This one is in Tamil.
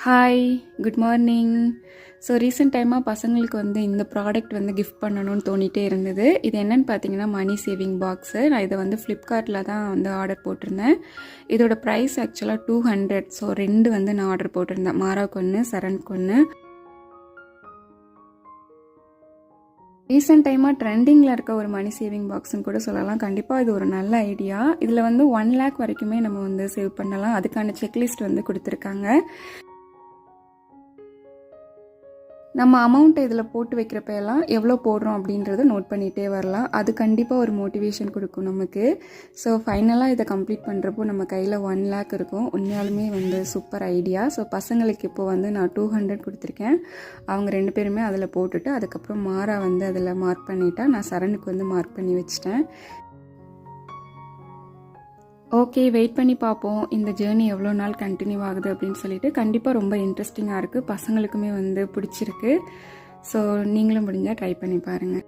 Hi, good morning. So recent டைமாக பசங்களுக்கு வந்து இந்த ப்ராடக்ட் வந்து கிஃப்ட் பண்ணணும்னு தோணிகிட்டே இருந்தது. இது என்னென்னு பார்த்தீங்கன்னா மணி சேவிங் பாக்ஸு. நான் இதை வந்து ஃப்ளிப்கார்ட்டில் தான் வந்து ஆர்டர் போட்டிருந்தேன். இதோட ப்ரைஸ் ஆக்சுவலாக 200. ஸோ 2 வந்து நான் ஆர்டர் போட்டிருந்தேன். மாராவுக்கு ஒன்று, சரணுக்கு ஒன்று. ரீசெண்ட் டைமாக ட்ரெண்டிங்கில் இருக்க ஒரு மணி சேவிங் பாக்ஸ்ன்னு கூட சொல்லலாம். கண்டிப்பாக இது ஒரு நல்ல ஐடியா. இதில் வந்து 1 lakh வரைக்குமே நம்ம வந்து சேவ் பண்ணலாம். அதுக்கான செக்லிஸ்ட் வந்து கொடுத்துருக்காங்க. நம்ம அமௌண்ட்டை இதில் போட்டு வைக்கிறப்ப எல்லாம் எவ்வளோ போடுறோம் அப்படின்றத நோட் பண்ணிகிட்டே வரலாம். அது கண்டிப்பாக ஒரு மோட்டிவேஷன் கொடுக்கும் நமக்கு. ஸோ ஃபைனலாக இதை கம்ப்ளீட் பண்ணுறப்போ நம்ம கையில் 1 lakh இருக்கும். உண்மையாலுமே வந்து சூப்பர் ஐடியா. ஸோ பசங்களுக்கு இப்போ வந்து நான் 200 கொடுத்துருக்கேன். அவங்க 2 பேருமே அதில் போட்டுட்டு அதுக்கப்புறம் மாறா வந்து அதில் மார்க் பண்ணிட்டா, நான் சரணுக்கு வந்து மார்க் பண்ணி வச்சிட்டேன். ஓகே, வெயிட் பண்ணி பார்ப்போம் இந்த ஜேர்னி எவ்வளோ நாள் கண்டினியூ ஆகுது அப்படின்னு சொல்லிட்டு. கண்டிப்பாக ரொம்ப இன்ட்ரெஸ்டிங்காக இருக்குது. பசங்களுக்குமே வந்து பிடிச்சிருக்கு. ஸோ நீங்களும் முடிஞ்சால் ட்ரை பண்ணி பாருங்கள்.